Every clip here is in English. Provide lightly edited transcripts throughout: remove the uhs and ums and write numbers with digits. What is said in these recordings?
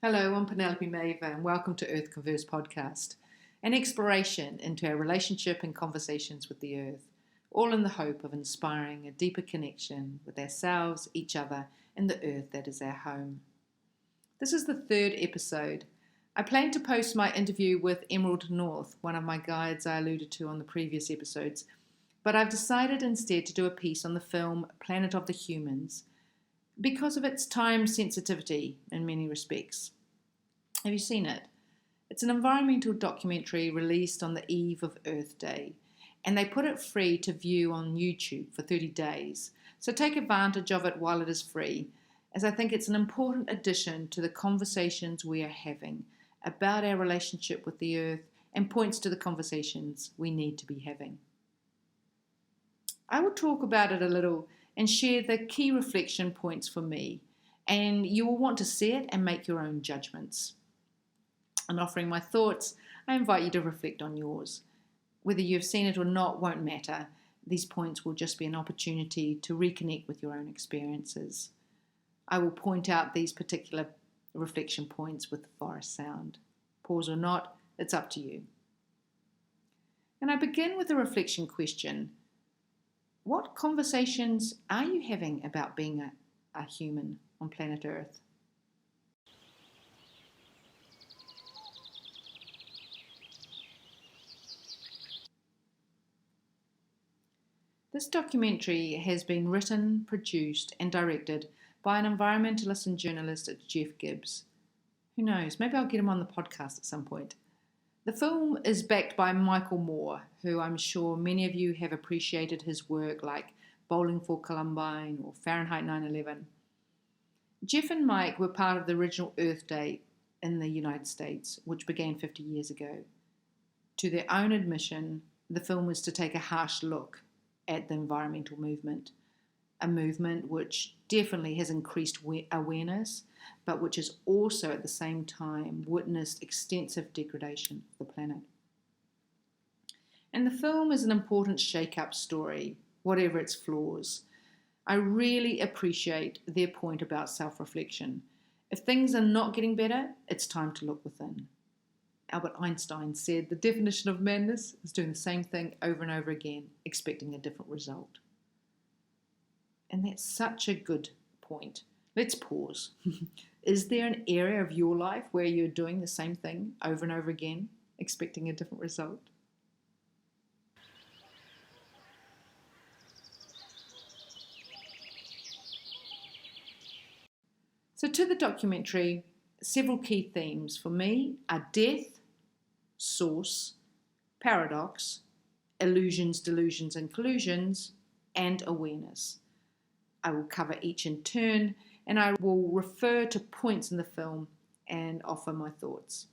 Hello, I'm Penelope Mavor, and welcome to Earth Converse podcast, an exploration into our relationship and conversations with the earth, all in the hope of inspiring a deeper connection with ourselves, each other, and the earth that is our home. This is the third episode. I plan to post my interview with Emerald North, one of my guides I alluded to on the previous episodes, but I've decided instead to do a piece on the film Planet of the Humans, because of its time sensitivity in many respects. Have you seen it? It's an environmental documentary released on the eve of Earth Day, and they put it free to view on YouTube for 30 days. So take advantage of it while it is free, as I think it's an important addition to the conversations we are having about our relationship with the earth and points to the conversations we need to be having. I will talk about it a little and share the key reflection points for me, and you will want to see it and make your own judgments. In offering my thoughts, I invite you to reflect on yours. Whether you've seen it or not won't matter. These points will just be an opportunity to reconnect with your own experiences. I will point out these particular reflection points with the forest sound. Pause or not, it's up to you. And I begin with a reflection question. What conversations are you having about being a human on planet Earth? This documentary has been written, produced, and directed by an environmentalist and journalist Jeff Gibbs. Who knows, maybe I'll get him on the podcast at some point. The film is backed by Michael Moore, who I'm sure many of you have appreciated his work like Bowling for Columbine or Fahrenheit 9/11. Jeff and Mike were part of the original Earth Day in the United States, which began 50 years ago. To their own admission, the film was to take a harsh look at the environmental movement, a movement which definitely has increased awareness, but which has also at the same time witnessed extensive degradation of the planet. And the film is an important shake-up story, whatever its flaws. I really appreciate their point about self-reflection. If things are not getting better, it's time to look within. Albert Einstein said the definition of madness is doing the same thing over and over again, expecting a different result. And that's such a good point. Let's pause. Is there an area of your life where you're doing the same thing over and over again, expecting a different result? So to the documentary, several key themes for me are death, source, paradox, illusions, delusions, and collusions, and awareness. I will cover each in turn, and I will refer to points in the film and offer my thoughts.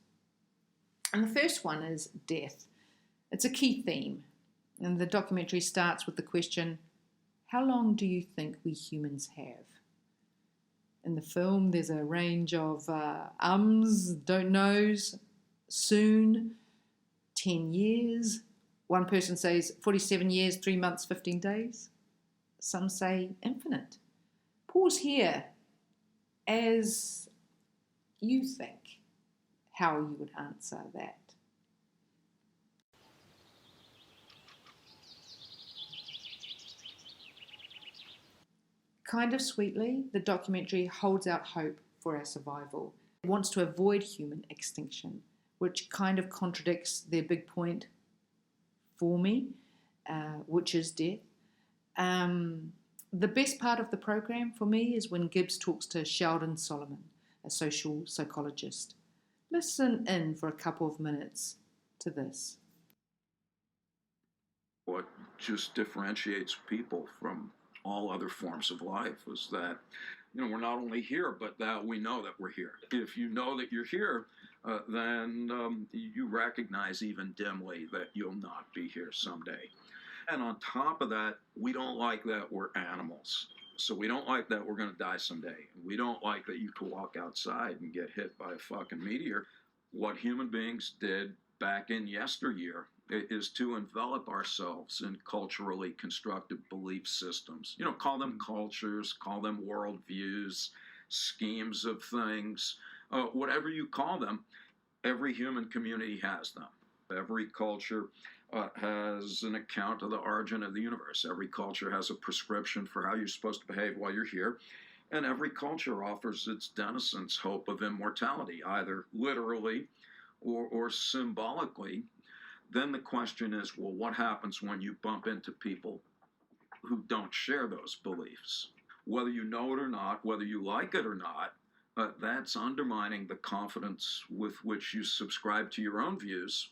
And the first one is death. It's a key theme, and the documentary starts with the question, how long do you think we humans have? In the film, there's a range of don't knows, soon, 10 years. One person says 47 years, 3 months, 15 days. Some say infinite. Pause here as you think how you would answer that. Kind of sweetly, the documentary holds out hope for our survival. It wants to avoid human extinction, which kind of contradicts their big point for me, which is death. The best part of the program for me is when Gibbs talks to Sheldon Solomon, a social psychologist. Listen in for a couple of minutes to this. What just differentiates people from all other forms of life is that, we're not only here, but that we know that we're here. If you know that you're here, then you recognize even dimly that you'll not be here someday. And on top of that, we don't like that we're animals. So we don't like that we're going to die someday. We don't like that you could walk outside and get hit by a fucking meteor. What human beings did back in yesteryear is to envelop ourselves in culturally constructed belief systems. Call them cultures, call them worldviews, schemes of things, whatever you call them, every human community has them. Every culture has an account of the origin of the universe. Every culture has a prescription for how you're supposed to behave while you're here. And every culture offers its denizens hope of immortality, either literally or symbolically. Then the question is, well, what happens when you bump into people who don't share those beliefs? Whether you know it or not, whether you like it or not, that's undermining the confidence with which you subscribe to your own views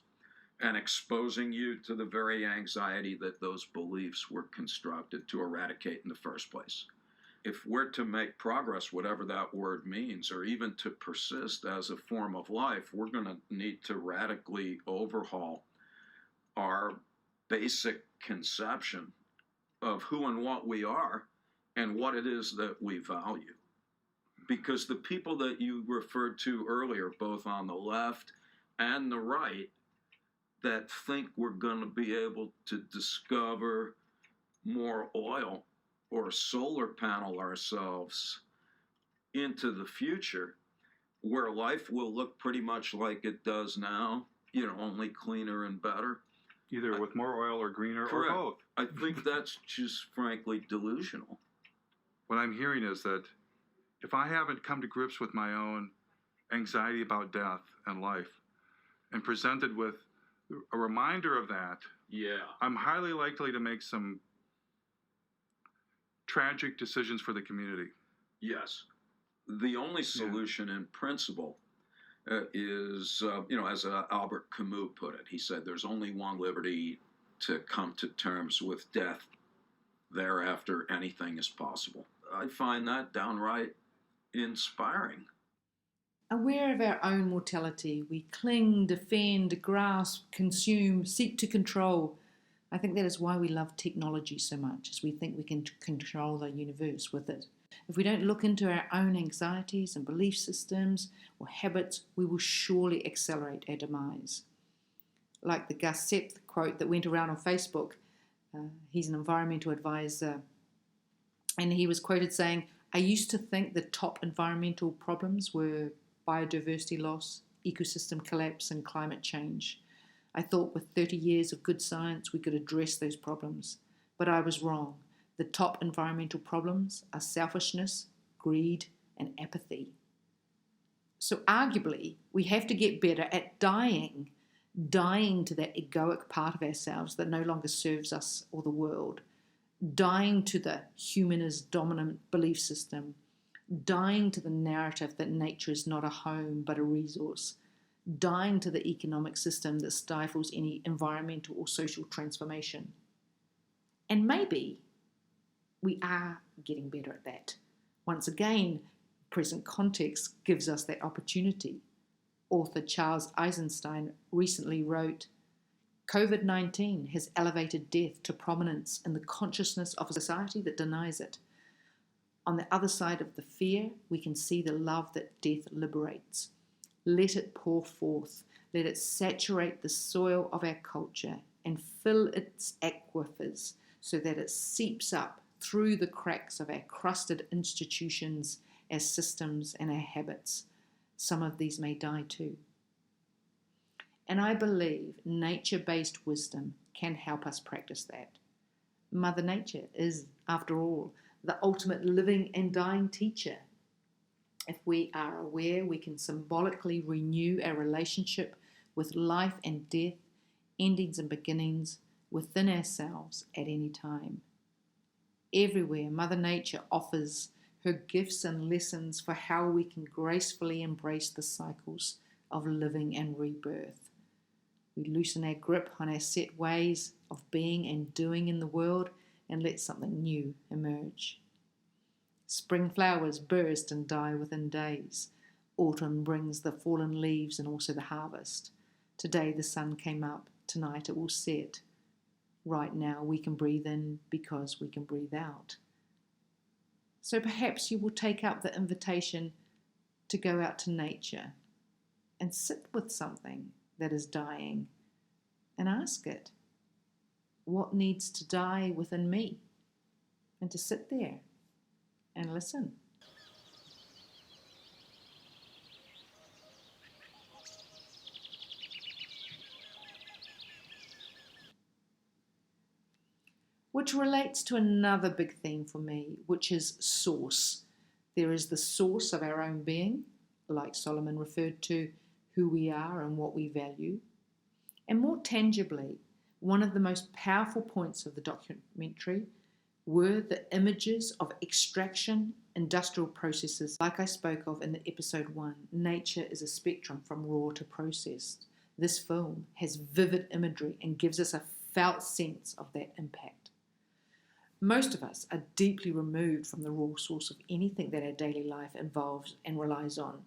and exposing you to the very anxiety that those beliefs were constructed to eradicate in the first place. If we're to make progress, whatever that word means, or even to persist as a form of life, we're going to need to radically overhaul our basic conception of who and what we are and what it is that we value. Because the people that you referred to earlier, both on the left and the right, that think we're going to be able to discover more oil or solar panel ourselves into the future, where life will look pretty much like it does now, only cleaner and better. Either with more oil or greener Correct. or both. I think that's just frankly delusional. What I'm hearing is that if I haven't come to grips with my own anxiety about death and life and presented with a reminder of that, I'm highly likely to make some tragic decisions for the community. Yes. The only solution in principle is, as Albert Camus put it, he said, there's only one liberty: to come to terms with death. Thereafter, anything is possible. I find that downright inspiring. Aware of our own mortality, we cling, defend, grasp, consume, seek to control. I think that is why we love technology so much, as we think we can control the universe with it. If we don't look into our own anxieties and belief systems or habits, we will surely accelerate our demise. Like the Gus Sepp quote that went around on Facebook, he's an environmental advisor, and he was quoted saying, "I used to think the top environmental problems were biodiversity loss, ecosystem collapse, and climate change. I thought with 30 years of good science we could address those problems, but I was wrong. The top environmental problems are selfishness, greed, and apathy." So arguably, we have to get better at dying to that egoic part of ourselves that no longer serves us or the world, dying to the humanist dominant belief system, dying to the narrative that nature is not a home but a resource, dying to the economic system that stifles any environmental or social transformation. And maybe we are getting better at that. Once again, present context gives us that opportunity. Author Charles Eisenstein recently wrote, "COVID-19 has elevated death to prominence in the consciousness of a society that denies it. On the other side of the fear, we can see the love that death liberates. Let it pour forth. Let it saturate the soil of our culture and fill its aquifers so that it seeps up through the cracks of our crusted institutions, our systems, and our habits. Some of these may die too." And I believe nature-based wisdom can help us practice that. Mother Nature is, after all, the ultimate living and dying teacher. If we are aware, we can symbolically renew our relationship with life and death, endings and beginnings within ourselves at any time. Everywhere, Mother Nature offers her gifts and lessons for how we can gracefully embrace the cycles of living and rebirth. We loosen our grip on our set ways of being and doing in the world and let something new emerge. Spring flowers burst and die within days. Autumn brings the fallen leaves and also the harvest. Today the sun came up, tonight it will set. Right now we can breathe in because we can breathe out. So perhaps you will take up the invitation to go out to nature and sit with something that is dying and ask it, what needs to die within me? And to sit there and listen. which relates to another big theme for me, which is source. There is the source of our own being, like Solomon referred to, who we are and what we value. And more tangibly, one of the most powerful points of the documentary were the images of extraction, industrial processes, like I spoke of in episode 1, nature is a spectrum from raw to processed. This film has vivid imagery and gives us a felt sense of that impact. Most of us are deeply removed from the raw source of anything that our daily life involves and relies on.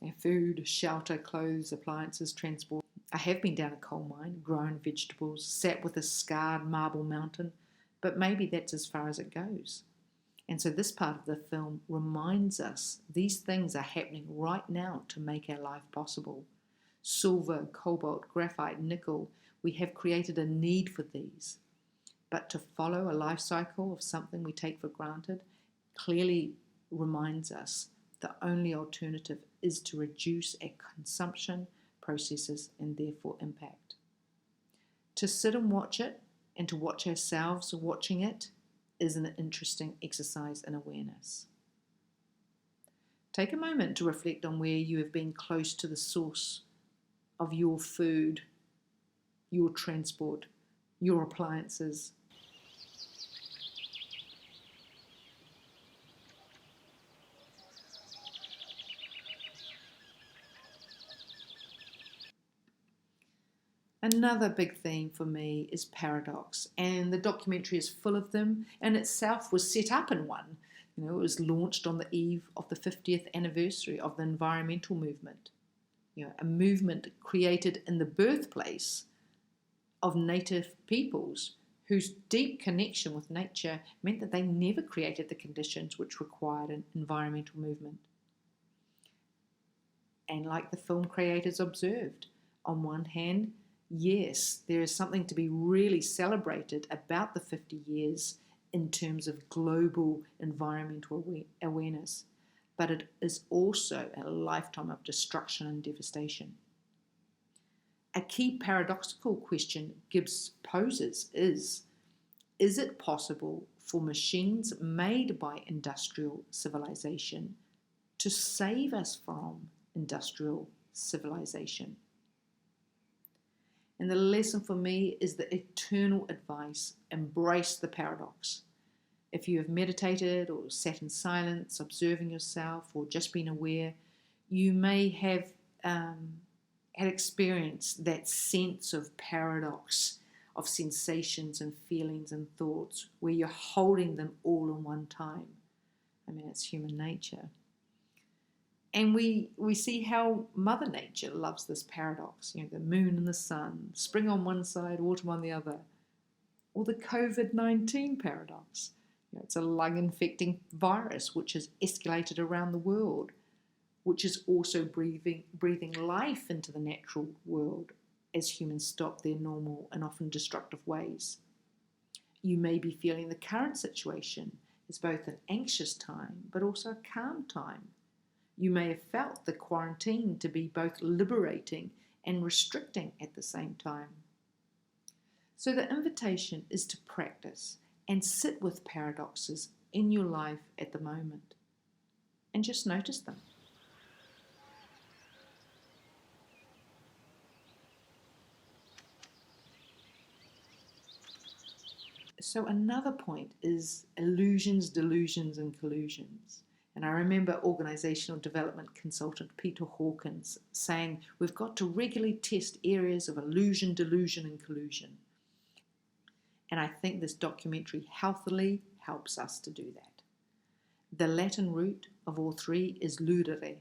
Our food, shelter, clothes, appliances, transport. I have been down a coal mine, grown vegetables, sat with a scarred marble mountain, but maybe that's as far as it goes. And so this part of the film reminds us these things are happening right now to make our life possible. Silver, cobalt, graphite, nickel, we have created a need for these. But to follow a life cycle of something we take for granted clearly reminds us the only alternative is to reduce our consumption, processes, and therefore impact. To sit and watch it, and to watch ourselves watching it, is an interesting exercise in awareness. Take a moment to reflect on where you have been close to the source of your food, your transport, your appliances. Another big theme for me is paradox, and the documentary is full of them, and itself was set up in one. It was launched on the eve of the 50th anniversary of the environmental movement. A movement created in the birthplace of native peoples whose deep connection with nature meant that they never created the conditions which required an environmental movement. And like the film creators observed, on one hand, yes, there is something to be really celebrated about the 50 years in terms of global environmental awareness, but it is also a lifetime of destruction and devastation. A key paradoxical question Gibbs poses is it possible for machines made by industrial civilization to save us from industrial civilization? And the lesson for me is the eternal advice: embrace the paradox. If you have meditated or sat in silence, observing yourself, or just been aware, you may have had experienced that sense of paradox, of sensations and feelings and thoughts, where you're holding them all in one time. It's human nature. And we see how Mother Nature loves this paradox, the moon and the sun, spring on one side, autumn on the other. Or the COVID-19 paradox. It's a lung-infecting virus which has escalated around the world, which is also breathing life into the natural world as humans stop their normal and often destructive ways. You may be feeling the current situation as both an anxious time but also a calm time. You may have felt the quarantine to be both liberating and restricting at the same time. So the invitation is to practice and sit with paradoxes in your life at the moment and just notice them. So another point is illusions, delusions, and collusions. And I remember organisational development consultant Peter Hawkins saying we've got to regularly test areas of illusion, delusion, and collusion. And I think this documentary healthily helps us to do that. The Latin root of all three is ludere,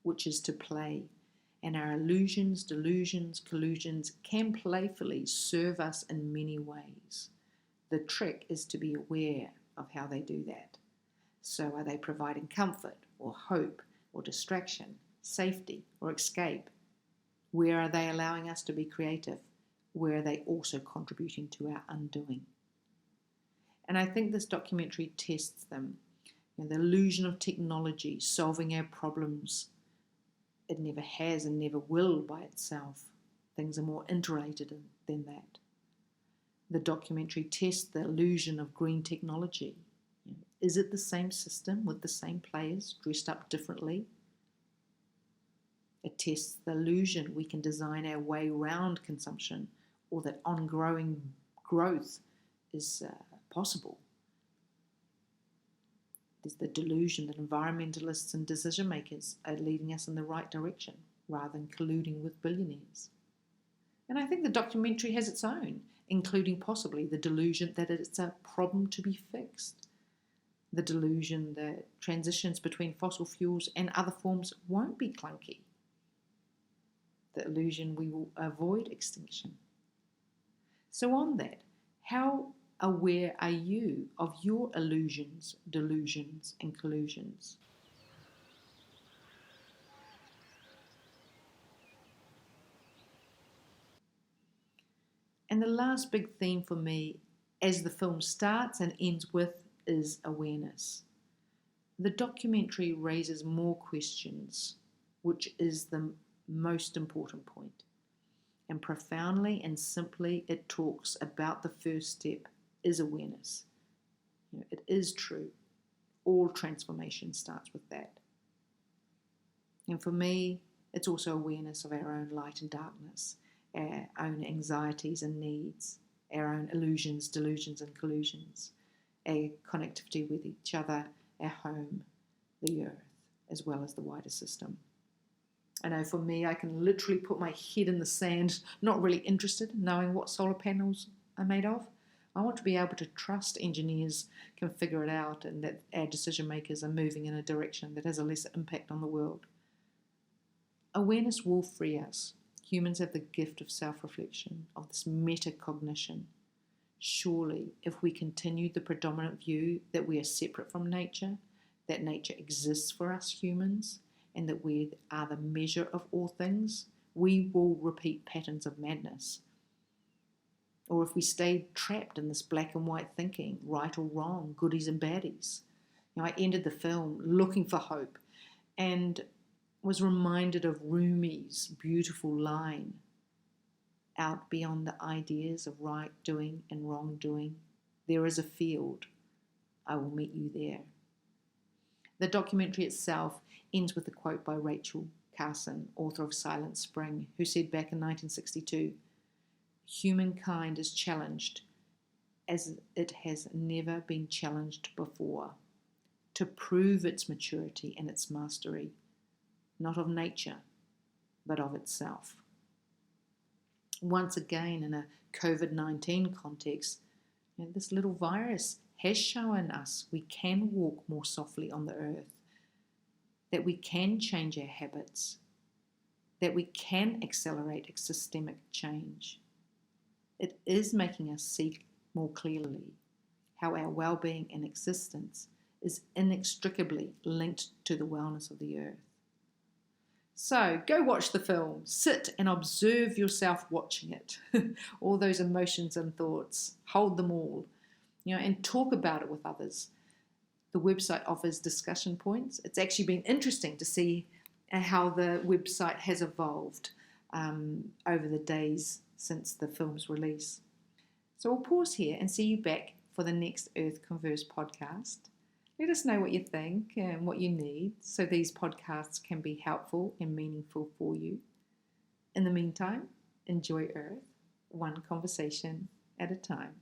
which is to play. And our illusions, delusions, collusions can playfully serve us in many ways. The trick is to be aware of how they do that. So are they providing comfort or hope or distraction, safety or escape? Where are they allowing us to be creative? Where are they also contributing to our undoing? And I think this documentary tests them. The illusion of technology solving our problems. It never has and never will by itself. Things are more interrelated than that. The documentary tests the illusion of green technology. Is it the same system with the same players dressed up differently? It tests the illusion we can design our way around consumption, or that ongoing growth is possible. There's the delusion that environmentalists and decision makers are leading us in the right direction rather than colluding with billionaires. And I think the documentary has its own, including possibly the delusion that it's a problem to be fixed. The delusion that transitions between fossil fuels and other forms won't be clunky. The illusion we will avoid extinction. So on that, how aware are you of your illusions, delusions, and collusions? And the last big theme for me, as the film starts and ends with, is awareness. The documentary raises more questions, which is the most important point. And profoundly and simply, it talks about the first step is awareness. It is true. All transformation starts with that. And for me, it's also awareness of our own light and darkness, our own anxieties and needs, our own illusions, delusions, and collusions, our connectivity with each other, our home, the earth, as well as the wider system. I know for me, I can literally put my head in the sand, not really interested in knowing what solar panels are made of. I want to be able to trust engineers can figure it out, and that our decision makers are moving in a direction that has a lesser impact on the world. Awareness will free us. Humans have the gift of self-reflection, of this metacognition. Surely, if we continue the predominant view that we are separate from nature, that nature exists for us humans, and that we are the measure of all things, we will repeat patterns of madness. Or if we stay trapped in this black and white thinking, right or wrong, goodies and baddies. I ended the film looking for hope and was reminded of Rumi's beautiful line, out beyond the ideas of right doing and wrong doing, there is a field. I will meet you there. The documentary itself ends with a quote by Rachel Carson, author of Silent Spring, who said back in 1962, "Humankind is challenged as it has never been challenged before, to prove its maturity and its mastery, not of nature, but of itself." Once again, in a COVID-19 context, this little virus has shown us we can walk more softly on the earth, that we can change our habits, that we can accelerate systemic change. It is making us see more clearly how our well-being and existence is inextricably linked to the wellness of the earth. So go watch the film, sit and observe yourself watching it, all those emotions and thoughts, hold them all, and talk about it with others. The website offers discussion points. It's actually been interesting to see how the website has evolved over the days since the film's release. So we'll pause here and see you back for the next Earth Converse podcast. Let us know what you think and what you need so these podcasts can be helpful and meaningful for you. In the meantime, enjoy Earth, one conversation at a time.